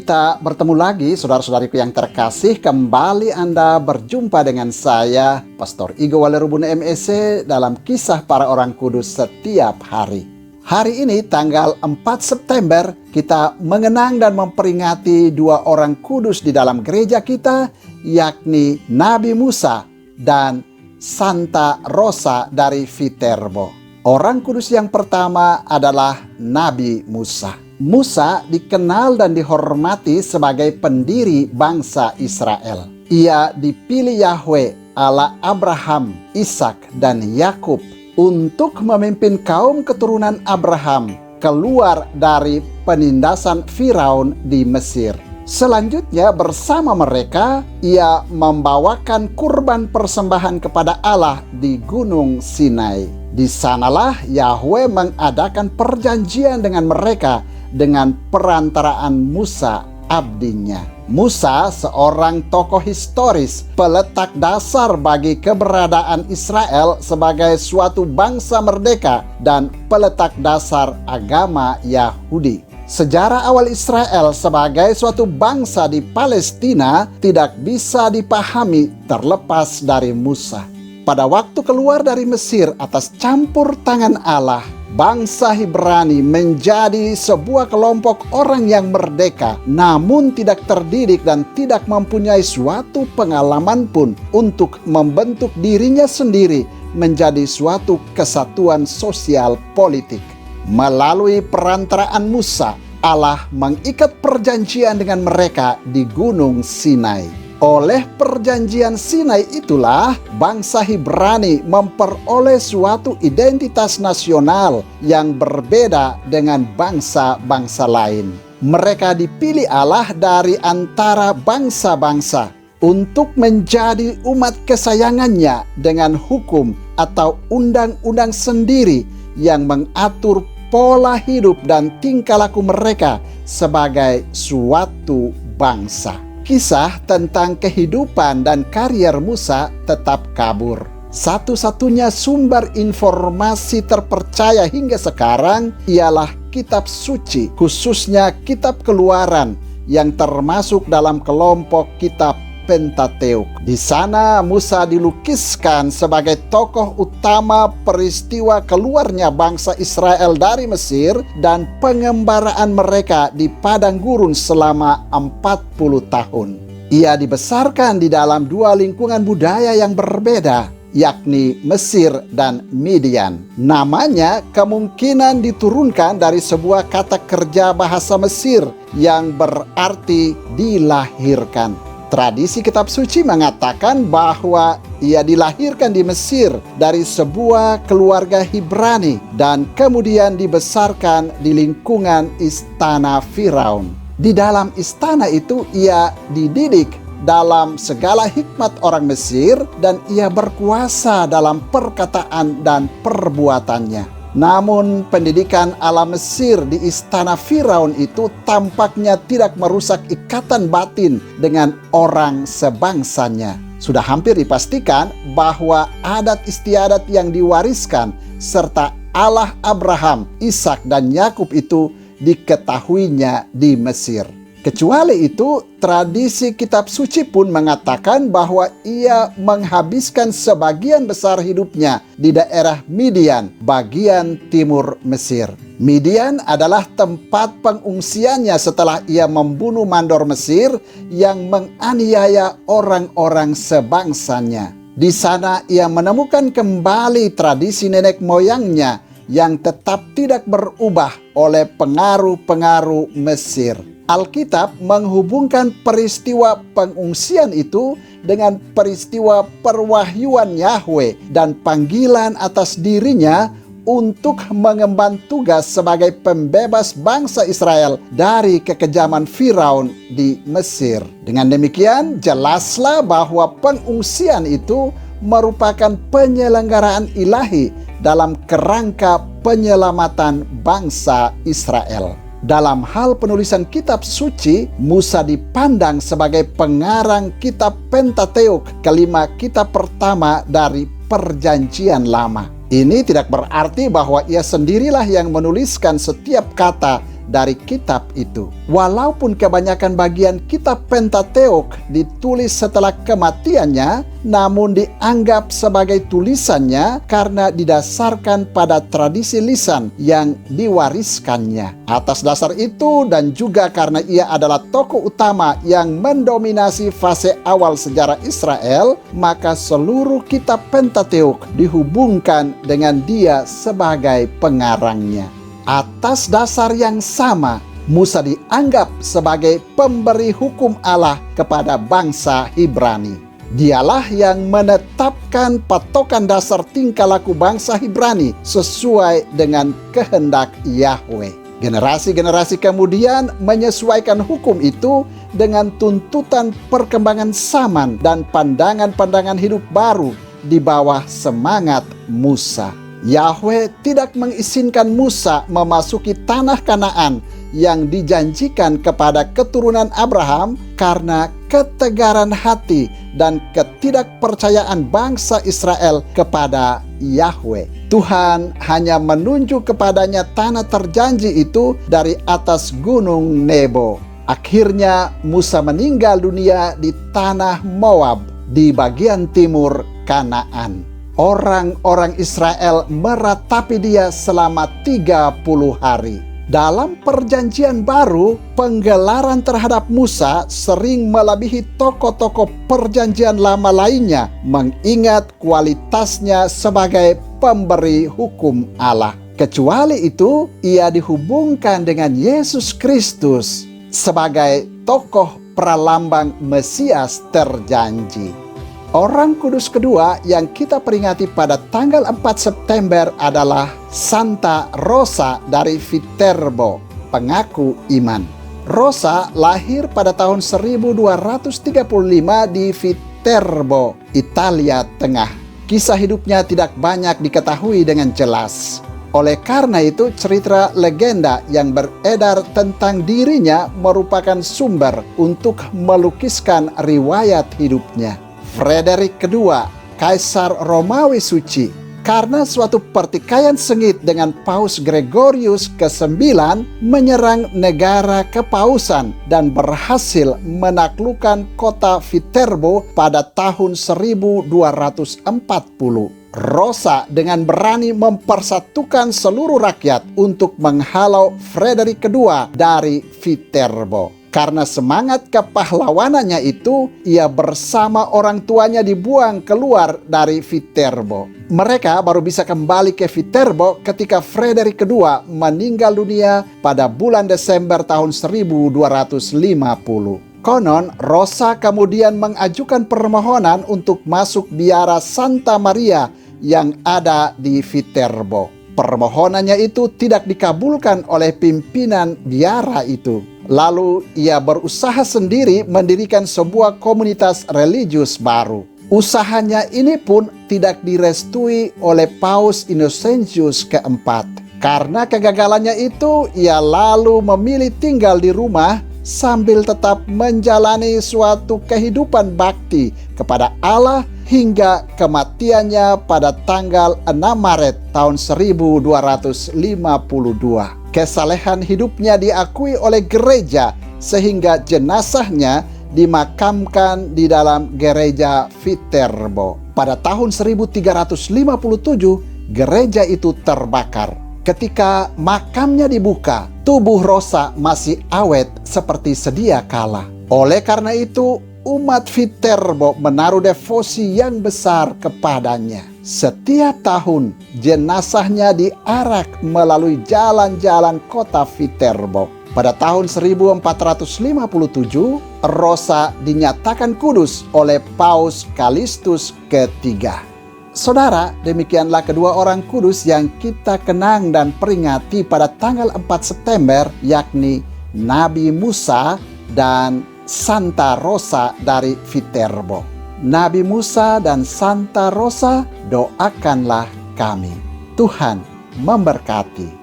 Kita bertemu lagi, saudara-saudariku yang terkasih. Kembali Anda berjumpa dengan saya, Pastor Igo Walerubun MEC, dalam Kisah Para Orang Kudus Setiap Hari. Hari ini tanggal 4 September, kita mengenang dan memperingati dua orang kudus di dalam gereja kita, yakni Nabi Musa dan Santa Rosa dari Viterbo. Orang kudus yang pertama adalah Nabi Musa. Musa dikenal dan dihormati sebagai pendiri bangsa Israel. Ia dipilih Yahweh, Allah Abraham, Ishak, dan Yakub untuk memimpin kaum keturunan Abraham keluar dari penindasan Firaun di Mesir. Selanjutnya bersama mereka, ia membawakan kurban persembahan kepada Allah di Gunung Sinai. Di sanalah Yahweh mengadakan perjanjian dengan mereka dengan perantaraan Musa abdinya. Musa seorang tokoh historis, peletak dasar bagi keberadaan Israel sebagai suatu bangsa merdeka dan peletak dasar agama Yahudi. Sejarah awal Israel sebagai suatu bangsa di Palestina tidak bisa dipahami terlepas dari Musa. Pada waktu keluar dari Mesir atas campur tangan Allah, bangsa Ibrani menjadi sebuah kelompok orang yang merdeka, namun tidak terdidik dan tidak mempunyai suatu pengalaman pun untuk membentuk dirinya sendiri menjadi suatu kesatuan sosial politik. Melalui perantaraan Musa, Allah mengikat perjanjian dengan mereka di Gunung Sinai. Oleh perjanjian Sinai itulah bangsa Ibrani memperoleh suatu identitas nasional yang berbeda dengan bangsa-bangsa lain. Mereka dipilih Allah dari antara bangsa-bangsa untuk menjadi umat kesayangannya dengan hukum atau undang-undang sendiri yang mengatur pola hidup dan tingkah laku mereka sebagai suatu bangsa. Kisah tentang kehidupan dan karier Musa tetap kabur. Satu-satunya sumber informasi terpercaya hingga sekarang ialah kitab suci, khususnya kitab Keluaran yang termasuk dalam kelompok kitab Pentateuk. Di sana Musa dilukiskan sebagai tokoh utama peristiwa keluarnya bangsa Israel dari Mesir dan pengembaraan mereka di padang gurun selama 40 tahun. Ia dibesarkan di dalam dua lingkungan budaya yang berbeda, yakni Mesir dan Midian. Namanya kemungkinan diturunkan dari sebuah kata kerja bahasa Mesir yang berarti dilahirkan. Tradisi kitab suci mengatakan bahwa ia dilahirkan di Mesir dari sebuah keluarga Ibrani dan kemudian dibesarkan di lingkungan istana Firaun. Di dalam istana itu ia dididik dalam segala hikmat orang Mesir dan ia berkuasa dalam perkataan dan perbuatannya. Namun pendidikan ala Mesir di istana Firaun itu tampaknya tidak merusak ikatan batin dengan orang sebangsanya. Sudah hampir dipastikan bahwa adat istiadat yang diwariskan serta Allah Abraham, Ishak, dan Yakub itu diketahuinya di Mesir. Kecuali itu, tradisi kitab suci pun mengatakan bahwa ia menghabiskan sebagian besar hidupnya di daerah Midian, bagian timur Mesir. Midian adalah tempat pengungsiannya setelah ia membunuh mandor Mesir yang menganiaya orang-orang sebangsanya. Di sana ia menemukan kembali tradisi nenek moyangnya yang tetap tidak berubah oleh pengaruh-pengaruh Mesir. Alkitab menghubungkan peristiwa pengungsian itu dengan peristiwa perwahyuan Yahweh dan panggilan atas dirinya untuk mengemban tugas sebagai pembebas bangsa Israel dari kekejaman Firaun di Mesir. Dengan demikian, jelaslah bahwa pengungsian itu merupakan penyelenggaraan ilahi dalam kerangka penyelamatan bangsa Israel. Dalam hal penulisan kitab suci, Musa dipandang sebagai pengarang kitab Pentateuk, kelima kitab pertama dari Perjanjian Lama. Ini tidak berarti bahwa ia sendirilah yang menuliskan setiap kata dari kitab itu. Walaupun kebanyakan bagian kitab Pentateuk ditulis setelah kematiannya, namun dianggap sebagai tulisannya karena didasarkan pada tradisi lisan yang diwariskannya. Atas dasar itu dan juga karena ia adalah tokoh utama yang mendominasi fase awal sejarah Israel, maka seluruh kitab Pentateuk dihubungkan dengan dia sebagai pengarangnya. Atas dasar yang sama, Musa dianggap sebagai pemberi hukum Allah kepada bangsa Ibrani. Dialah yang menetapkan patokan dasar tingkah laku bangsa Ibrani sesuai dengan kehendak Yahweh. Generasi-generasi kemudian menyesuaikan hukum itu dengan tuntutan perkembangan zaman dan pandangan-pandangan hidup baru di bawah semangat Musa. Yahweh tidak mengizinkan Musa memasuki tanah Kanaan yang dijanjikan kepada keturunan Abraham karena ketegaran hati dan ketidakpercayaan bangsa Israel kepada Yahweh. Tuhan hanya menunjuk kepadanya tanah terjanji itu dari atas gunung Nebo. Akhirnya Musa meninggal dunia di tanah Moab di bagian timur Kanaan. Orang-orang Israel meratapi dia selama 30 hari. Dalam perjanjian baru, penggelaran terhadap Musa sering melebihi tokoh-tokoh perjanjian lama lainnya, mengingat kualitasnya sebagai pemberi hukum Allah. Kecuali itu, ia dihubungkan dengan Yesus Kristus sebagai tokoh pralambang Mesias terjanji. Orang kudus kedua yang kita peringati pada tanggal 4 September adalah Santa Rosa dari Viterbo, pengaku iman. Rosa lahir pada tahun 1235 di Viterbo, Italia Tengah. Kisah hidupnya tidak banyak diketahui dengan jelas. Oleh karena itu, cerita legenda yang beredar tentang dirinya merupakan sumber untuk melukiskan riwayat hidupnya. Frederik II, Kaisar Romawi Suci, karena suatu pertikaian sengit dengan Paus Gregorius ke-9 menyerang negara kepausan dan berhasil menaklukkan kota Viterbo pada tahun 1240. Rosa dengan berani mempersatukan seluruh rakyat untuk menghalau Frederik II dari Viterbo. Karena semangat kepahlawanannya itu, ia bersama orang tuanya dibuang keluar dari Viterbo. Mereka baru bisa kembali ke Viterbo ketika Frederik II meninggal dunia pada bulan Desember tahun 1250. Konon, Rosa kemudian mengajukan permohonan untuk masuk biara Santa Maria yang ada di Viterbo. Permohonannya itu tidak dikabulkan oleh pimpinan biara itu. Lalu ia berusaha sendiri mendirikan sebuah komunitas religius baru. Usahanya ini pun tidak direstui oleh Paus Innocentius keempat. Karena kegagalannya itu, ia lalu memilih tinggal di rumah sambil tetap menjalani suatu kehidupan bakti kepada Allah hingga kematiannya pada tanggal 6 Maret tahun 1252. Kesalehan hidupnya diakui oleh gereja sehingga jenazahnya dimakamkan di dalam gereja Viterbo. Pada tahun 1357, gereja itu terbakar. Ketika makamnya dibuka, tubuh Rosa masih awet seperti sedia kala. Oleh karena itu, umat Viterbo menaruh devosi yang besar kepadanya. Setiap tahun, jenazahnya diarak melalui jalan-jalan kota Viterbo. Pada tahun 1457, Rosa dinyatakan kudus oleh Paus Kalistus ketiga. Saudara, demikianlah kedua orang kudus yang kita kenang dan peringati pada tanggal 4 September, yakni Nabi Musa dan Santa Rosa dari Viterbo. Nabi Musa dan Santa Rosa, doakanlah kami. Tuhan memberkati.